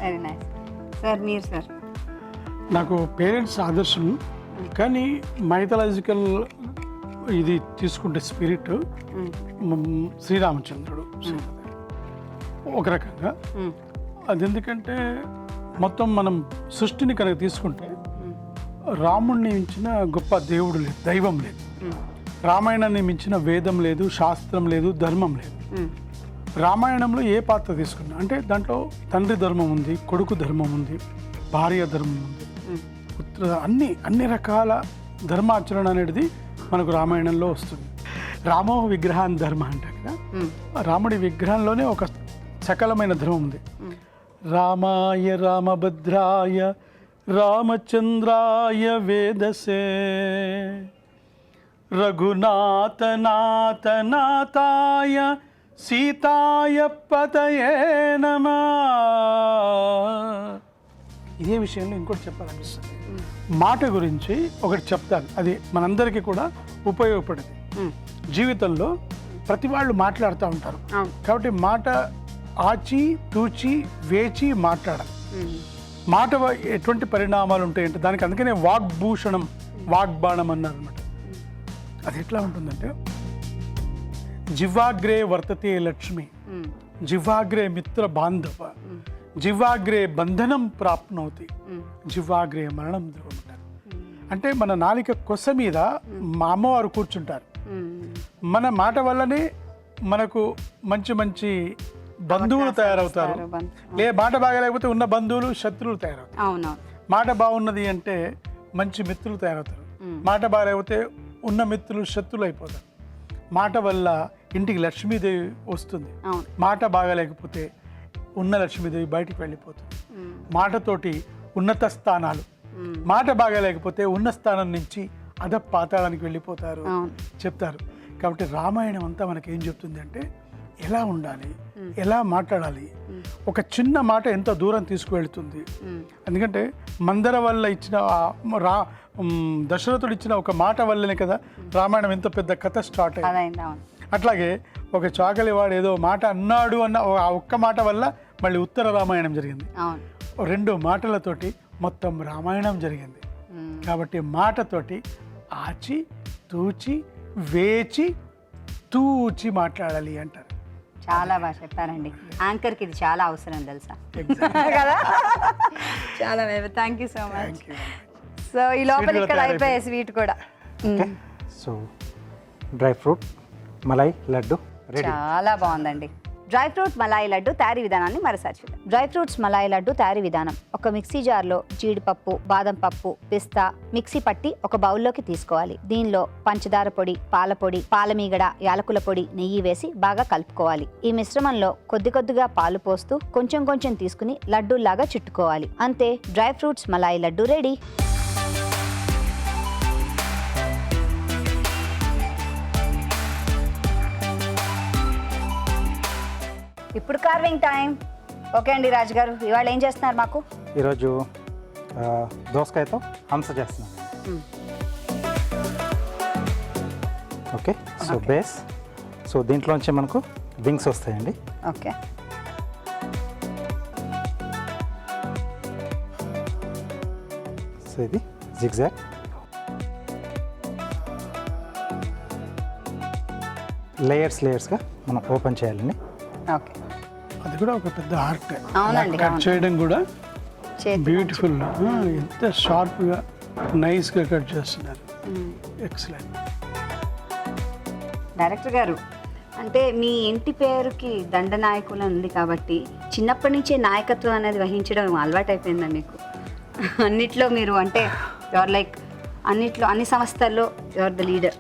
Very nice. సార్ మీరు సార్? నాకు పేరెంట్స్ ఆదర్శం, కానీ మైథలాజికల్ ఇది తీసుకుంటే స్పిరిట్ శ్రీరామచంద్రుడు ఒక రకంగా. అది ఎందుకంటే మొత్తం మనం సృష్టిని కనుక తీసుకుంటే రాముడిని మించిన గొప్ప దేవుడు లేదు, దైవం లేదు. రామాయణాన్ని మించిన వేదం లేదు, శాస్త్రం లేదు, ధర్మం లేదు. రామాయణంలో ఏ పాత్ర తీసుకున్నా అంటే దాంట్లో తండ్రి ధర్మం ఉంది, కొడుకు ధర్మం ఉంది, భార్య ధర్మం ఉంది, పుత్ర, అన్ని రకాల ధర్మాచరణ అనేది మనకు రామాయణంలో వస్తుంది. రామో విగ్రహాన్ ధర్మ అంటే కదా, రాముడి విగ్రహంలోనే ఒక సకలమైన ధర్మం ఉంది. రామాయ రామభద్రాయ రామచంద్రాయ వేదసే రఘునాథ నాథ నాథాయ సీతాయ పతయే నమః. ఇదే విషయంలో ఇంకోటి చెప్పాలనిపిస్తుంది. మాట గురించి ఒకటి చెప్తాను, అది మనందరికీ కూడా ఉపయోగపడేది. జీవితంలో ప్రతి వాళ్ళు మాట్లాడుతూ ఉంటారు కాబట్టి మాట ఆచి తూచి వేచి మాట్లాడాలి. మాట ఎటువంటి పరిణామాలు ఉంటాయంటే దానికి అందుకనే వాగ్భూషణం, వాగ్బాణం అన్నారు అనమాట. అది ఎట్లా ఉంటుందంటే జివాగ్రే వర్తతే లక్ష్మి, జివాగ్రే మిత్ర బాంధవ, జివాగ్రే బంధనం ప్రాప్నోతి, జివాగ్రే మరణం ధ్రువం అంటారు. అంటే మన నాలిక కొస మీద మా అమ్మవారు కూర్చుంటారు. మన మాట వల్లనే మనకు మంచి మంచి బంధువులు తయారవుతారు. మాట బాగాలేకపోతే ఉన్న బంధువులు శత్రువులు తయారవుతారు. మాట బాగున్నది అంటే మంచి మిత్రులు తయారవుతారు. మాట బాగాలేకపోతే ఉన్న మిత్రులు శత్రువులు అయిపోతారు. మాట వల్ల ఇంటికి లక్ష్మీదేవి వస్తుంది. మాట బాగాలేకపోతే ఉన్న లక్ష్మీదేవి బయటికి వెళ్ళిపోతుంది. మాటతోటి ఉన్నత స్థానాలు, మాట బాగాలేకపోతే ఉన్న స్థానం నుంచి అధ పాతాళానికి వెళ్ళిపోతారు చెప్తారు. కాబట్టి రామాయణం అంతా మనకి ఏం చెప్తుంది అంటే ఎలా ఉండాలి, ఎలా మాట్లాడాలి, ఒక చిన్న మాట ఎంత దూరం తీసుకువెళ్తుంది. ఎందుకంటే మందర వల్ల ఇచ్చిన దశరథుడు ఇచ్చిన ఒక మాట వల్లనే కదా రామాయణం ఎంత పెద్ద కథ స్టార్ట్ అయింది. అట్లాగే ఒక చాకలివాడు ఏదో మాట అన్నాడు అన్న ఆ ఒక్క మాట వల్ల మళ్ళీ ఉత్తర రామాయణం జరిగింది. 2 మాటలతోటి మొత్తం రామాయణం జరిగింది. కాబట్టి మాటతోటి ఆచి తూచి వేచి తూచి మాట్లాడాలి అంటారు. చాలా బాగా చెప్పారండి. యాంకర్కి ఇది చాలా అవసరం తెలుసా కదా. చాలా thank you so much. So ఈ లోపల ఇక్కడ అయిపోయాయి స్వీట్ కూడా. So dry fruit malai laddu ready. చాలా బాగుందండి. డ్రై ఫ్రూట్ మలాయి లడ్డు తయారీ విధానాన్ని మరోసారి చూద్దాం. డ్రై ఫ్రూట్స్ మలాయి లడ్డు తయారీ విధానం: ఒక మిక్సీ జార్లో జీడిపప్పు, బాదం పప్పు, పిస్తా మిక్సీ పట్టి ఒక బౌల్లోకి తీసుకోవాలి. దీనిలో పంచదార పొడి, పాల పొడి, పాలమీగడ, యాలకుల పొడి, నెయ్యి వేసి బాగా కలుపుకోవాలి. ఈ మిశ్రమంలో కొద్ది కొద్దిగా పాలు పోస్తూ కొంచెం కొంచెం తీసుకుని లడ్డూలాగా చుట్టుకోవాలి. అంతే, dry fruits malai laddu ready. ఇప్పుడు కార్వింగ్ టైం. ఓకే అండి రాజు గారు, ఇవాళ ఏం చేస్తున్నారు మాకు? ఈరోజు దోసకాయతో హంస చేస్తున్నాం. Okay, so base. సో దీంట్లోంచి మనకు వింగ్స్ వస్తాయండి. ఓకే, సో ఇది జిగ్జాగ్. లేయర్స్గా మనం ఓపెన్ చేయాలండి. ఓకే, అది కూడా ఒక పెద్ద ఆర్ట్. అవునండి, కట్ అవును. చేయడం కూడా చేతి బ్యూటిఫుల్. ఎంత షార్ప్గా నైస్గా కట్ చేస్తున్నారు. ఎక్సలెంట్. డైరెక్టర్ గారు, అంటే మీ ఇంటి పేరుకి దండనాయకులు ఉంది కాబట్టి చిన్నప్పటి నుంచే నాయకత్వం అనేది వహించడం అలవాటైపోయిందా మీకు? అన్నిట్లో మీరు అంటే యువర్ లైక్ అన్నిట్లో అన్ని సంస్థల్లో యువర్ ద లీడర్.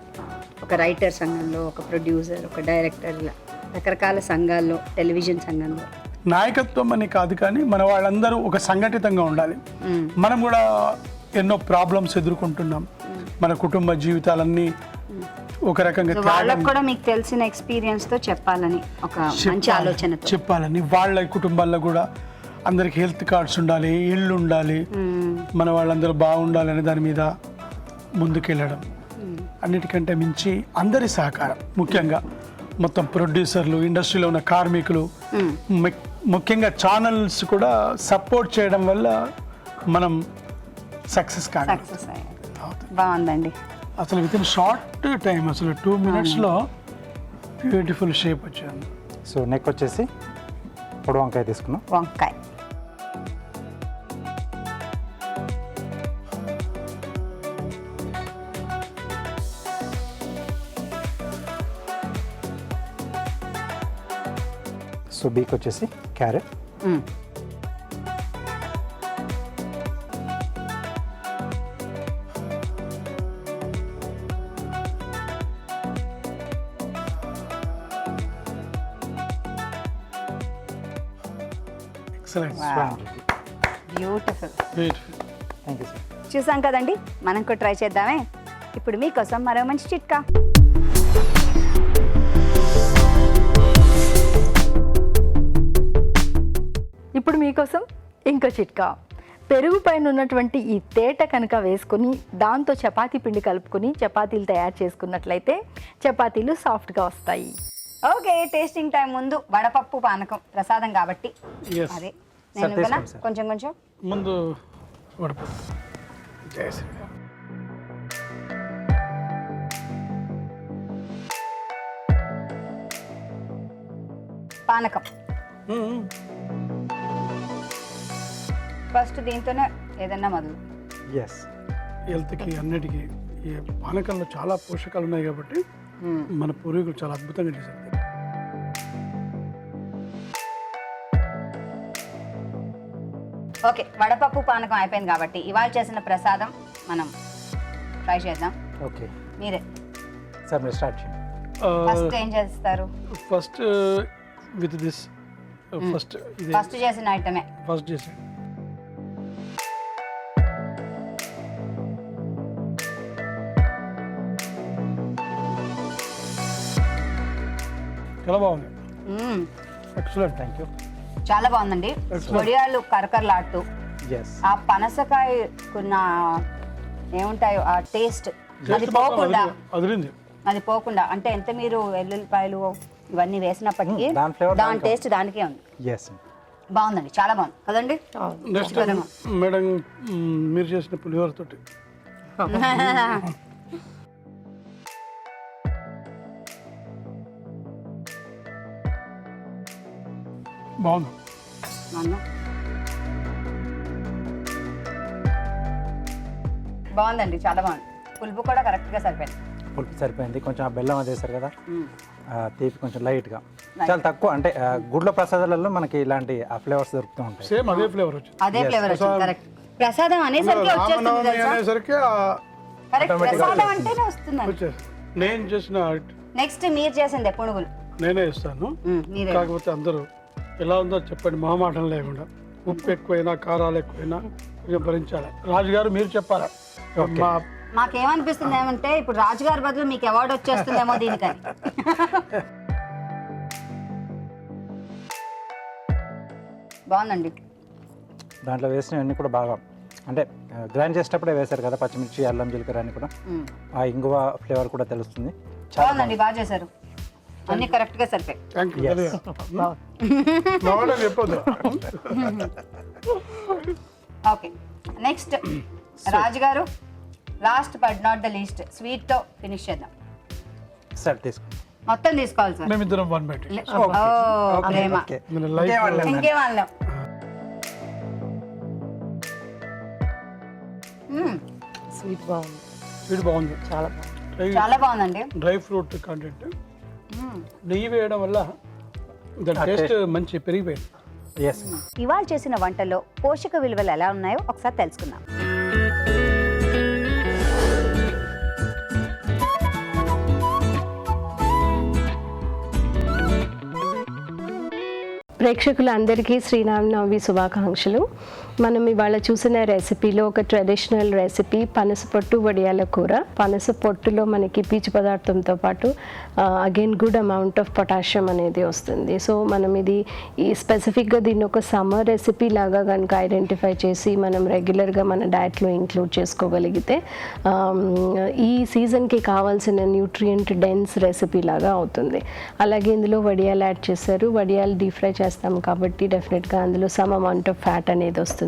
ఒక రైటర్ సంఘంలో, ఒక ప్రొడ్యూసర్, ఒక డైరెక్టర్, ఇలా రకరకాల సంఘాల్లో, టెలివిజన్ సంఘంలో. నాయకత్వం అని కాదు, కానీ మన వాళ్ళందరూ ఒక సంఘటితంగా ఉండాలి. మనం కూడా ఎన్నో ప్రాబ్లమ్స్ ఎదుర్కొంటున్నాం. మన కుటుంబ జీవితాలన్నీ ఒక రకంగా సో వాళ్ళకు కూడా మీకు తెలిసిన ఎక్స్పీరియన్స్తో చెప్పాలని ఒక మంచి ఆలోచనతో చెప్పాలని, వాళ్ళ కుటుంబాల్లో కూడా అందరికి హెల్త్ కార్డ్స్ ఉండాలి, ఇళ్ళు ఉండాలి, మన వాళ్ళందరూ బాగుండాలి అనే దాని మీద ముందుకెళ్ళడం. అన్నిటికంటే మించి అందరి సహకారం, ముఖ్యంగా మొత్తం ప్రొడ్యూసర్లు, ఇండస్ట్రీలో ఉన్న కార్మికులు, ముఖ్యంగా ఛానల్స్ కూడా సపోర్ట్ చేయడం వల్ల మనం సక్సెస్ కాగలం. సక్సెస్ అయ్యారు. బాగుందండి. అసలు విత్ ఇన్ షార్ట్ టైం, అసలు 2 minutesలో బ్యూటిఫుల్ షేప్ వచ్చింది. సో నెక్ వచ్చేసి పొడి వంకాయ తీసుకున్నాం. వంకాయ. సో బీక్ వచ్చేసి carrot. Excellent. Beautiful. Beautiful. Thank you sir. చూసాం కదండి, మనం కూడా ట్రై చేద్దామే. ఇప్పుడు మీకోసం మరో మంచి చిట్కా. ఇప్పుడు మీకోసం ఇంకో చిట్కా. పెరుగు పైన ఉన్నటువంటి ఈ తేట కనుక వేసుకొని దాంతో చపాతీ పిండి కలుపుకొని చపాతీలు తయారు చేసుకున్నట్లయితే చపాతీలు సాఫ్ట్గా వస్తాయి. ఓకే, టేస్టింగ్ టైం ముందు వడపప్పు పానకం ప్రసాదం కాబట్టి Yes. అదే సార్, నేను ఇవ్వనా? తీసుకోండి సార్. కొంచెం ముందు వడపప్పు. జై శ్రీరామ్. పానకం. ఫస్ట్ దీంతోనే ఏదన్నా మొదలు. ఎస్. హెల్త్కి అన్నిటికీ ఈ పానకంలో చాలా పోషకాలు ఉన్నాయి కాబట్టి మన పూర్వీకులు చాలా అద్భుతంగా చేశారు. ఓకే, వడపప్పు పానకం అయిపోయింది కాబట్టి ఇవాళ చేసిన ప్రసాదం మనం ట్రై చేద్దాం. ఓకే మీరే సార్, మీరు స్టార్ట్ చేయండి. ఫస్ట్ ఏం చేస్తారు? ఫస్ట్ విత్ దిస్ ఫస్ట్ ఇది ఫస్ట్ చేసిన ఐటమే. ఫస్ట్ చేసి చాలా బాగుంది. ఎక్సలెంట్. Thank you. చాలా బాగుందండి. వడియాలు కరకరలాడుతూ ఎస్. ఆ పనసకాయకున్న ఏముంటాయో ఆ టేస్ట్ అది పోకుండా అదిరింది. అది పోకుండా అంటే ఎంత మీరు వెల్లుల్లిపాయలు ఇవన్నీ వేసినప్పటికీ దాని flavor దాని టేస్ట్ దానికే ఉంది. ఎస్. బాగుందండి, చాలా బాగుంది కదండి. నెక్స్ట్ మేడం మీరు చేసిన పులిహోర తోటి బాగుంది. అవును. బాగుందండి, చాలా బాగుంది. పులుపు కూడా కరెక్ట్గా సరిపోయింది. పులుపు సరిపోయింది. కొంచెం ఆ బెల్లం అది వేశారు కదా, తీపి కొంచెం లైట్గా, చాలా తక్కువ. అంటే గుడ్ల ప్రసాదాలలో మనకి ఇలాంటి ఆ ఫ్లేవర్స్ దొరుకుతూ ఉంటాయి. సేమ్ అదే ఫ్లేవర్ వచ్చింది. అదే ఫ్లేవర్ వచ్చింది. కరెక్ట్. ప్రసాదం అనేసరికి వచ్చేస్తుంది రామనవమి తెలుసా? అనేసరికి కరెక్ట్, ప్రసాదం అంటేనే వస్తుంది. వచ్చేసి నేను చేసిన నెక్స్ట్ మీరు చేసిందే పునుగులు. నేనే ఇస్తాను. మీరే. కాకపోతే అందరూ ఎలా ఉందో చెప్పండి, మొహమాటం లేకుండా. ఉప్పు ఎక్కువైనా కారాలు ఎక్కువైనా కొంచెం భరించాలి. రాజుగారు మీరు చెప్పాలా? మా మాకేమనిపిస్తుంది ఏమంటే ఇప్పుడు రాజుగారి బదులు మీకు అవార్డు వచ్చేస్తుందేమో దీనికని. బాగుందండి. దాంట్లో వేసినవన్నీ కూడా బాగా, అంటే గ్రైండ్ చేసేటప్పుడే వేశారు కదా, పచ్చిమిర్చి, అల్లం, జీలకర్ర అని కూడా ఆ ఇంగువ ఫ్లేవర్ కూడా తెలుస్తుంది. బాగుందండి, బాగా చేశారు. అన్ని కరెక్ట్ గా సరిపోయి. Thank you. చెప్పొద్దు. ఓకే, నెక్స్ట్ రాజు గారు last but not the least స్వీట్తో ఫినిష్ చేద్దాం. సరే తీసుకో. మొత్తం తీసుకోవాలి సార్. మేమిద్దరం 1 బైట్. ప్రేమ ఓకే. ఇంకేం అనలేం. స్వీట్ బాగుంది, ఇది బాగుంది. చాలా బాగుంది. చాలా బాగుందండి. డ్రై ఫ్రూట్ కంటెంట్, నెయ్యి వేయడం వల్ల దాని టేస్ట్ మంచి పెరిగిపోయింది. ఎస్. ఇవాళ చేసిన వంటల్లో పోషక విలువలు ఎలా ఉన్నాయో ఒకసారి తెలుసుకుందాం. ప్రేక్షకులందరికీ శ్రీరామనవమి శుభాకాంక్షలు. మనం ఇవాళ చూసిన రెసిపీలో ఒక ట్రెడిషనల్ రెసిపీ పనస పొట్టు వడియాల కూర. పనస పొట్టులో మనకి పీచు పదార్థంతో పాటు again good amount of potassium అనేది వస్తుంది. సో మనం ఇది ఈ స్పెసిఫిక్గా దీన్ని ఒక సమ్మర్ రెసిపీ లాగా కనుక ఐడెంటిఫై చేసి మనం రెగ్యులర్గా మన డైట్లో ఇంక్లూడ్ చేసుకోగలిగితే ఈ సీజన్కి కావాల్సిన న్యూట్రియంట్ డెన్స్ రెసిపీ లాగా అవుతుంది. అలాగే ఇందులో వడియాలు యాడ్ చేశారు. వడియాలు డీప్ ఫ్రై చేస్తాం కాబట్టి డెఫినెట్గా అందులో సమ్ అమౌంట్ ఆఫ్ ఫ్యాట్ అనేది వస్తుంది.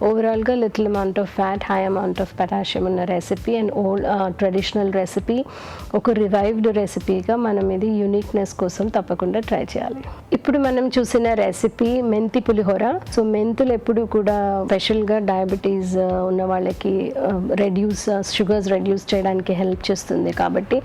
ఓవరాల్గా little amount of fat, high amount of potassium ఉన్న రెసిపీ అండ్ ట్రెడిషనల్ రెసిపీ, ఒక రివైవ్డ్ రెసిపీగా మనం ఇది యూనిక్నెస్ కోసం తప్పకుండా ట్రై చేయాలి. ఇప్పుడు మనం చూసిన రెసిపీ మెంతి పులిహోర. సో మెంతులు ఎప్పుడు కూడా స్పెషల్గా డయాబెటీస్ ఉన్న వాళ్ళకి షుగర్స్ రెడ్యూస్ చేయడానికి హెల్ప్ చేస్తుంది కాబట్టి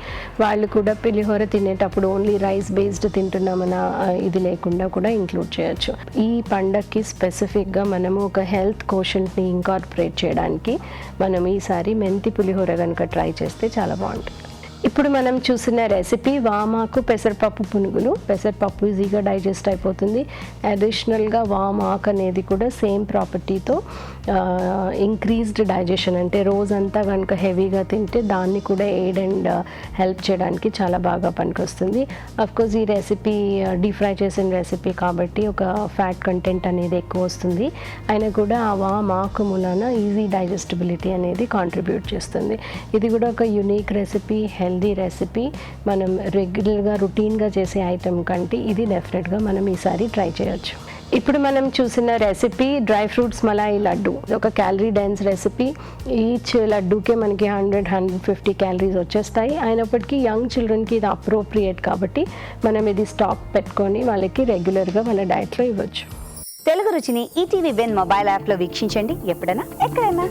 వాళ్ళు కూడా పులిహోర తినేటప్పుడు ఓన్లీ రైస్ బేస్డ్ తింటున్నామన్న ఇది లేకుండా కూడా ఇంక్లూడ్ చేయొచ్చు. ఈ పండగకి స్పెసిఫిక్గా మనము ఒక హెల్త్ కోషంట్ని ఇంకార్పొరేట్ చేయడానికి మనం ఈసారి మెంతి పులిహోర కనుక ట్రై చేస్తే చాలా బాగుంటుంది. ఇప్పుడు మనం చూసిన రెసిపీ వామాకు పెసరపప్పు పునుగులు. పెసరపప్పు ఈజీగా డైజెస్ట్ అయిపోతుంది. అడిషనల్గా వామాకు అనేది కూడా సేమ్ ప్రాపర్టీతో ఇంక్రీజ్డ్ డైజెషన్, అంటే రోజంతా కనుక హెవీగా తింటే దాన్ని కూడా ఎయిడ్ అండ్ హెల్ప్ చేయడానికి చాలా బాగా పనికొస్తుంది. అఫ్కోర్స్ ఈ రెసిపీ డీప్ ఫ్రై చేసిన రెసిపీ కాబట్టి ఒక ఫ్యాట్ కంటెంట్ అనేది ఎక్కువ వస్తుంది. అయినా కూడా ఆ వామాకు మూలాన ఈజీ డైజెస్టిబిలిటీ అనేది కాంట్రిబ్యూట్ చేస్తుంది. ఇది కూడా ఒక యూనిక్ రెసిపీ, హెల్దీ రెసిపీ. మనం రెగ్యులర్గా రొటీన్గా చేసే ఐటెం కంటే ఇది డెఫినెట్గా మనం ఈసారి ట్రై చేయొచ్చు. ఇప్పుడు మనం చూసిన recipe dry fruits malai laddu. ఒక క్యాలరీ డెన్స్ రెసిపీ. ఈచ్ లడ్డూకే మనకి 100-150 క్యాలరీస్ వచ్చేస్తాయి. అయినప్పటికీ యంగ్ చిల్డ్రన్కి ఇది అప్రోప్రియేట్ కాబట్టి మనం ఇది స్టాక్ పెట్టుకొని వాళ్ళకి రెగ్యులర్గా వాళ్ళ డైట్లో ఇవ్వచ్చు. తెలుగు రుచిని ఈటీవీ విన్ మొబైల్ యాప్లో వీక్షించండి, ఎప్పుడైనా ఎక్కడైనా.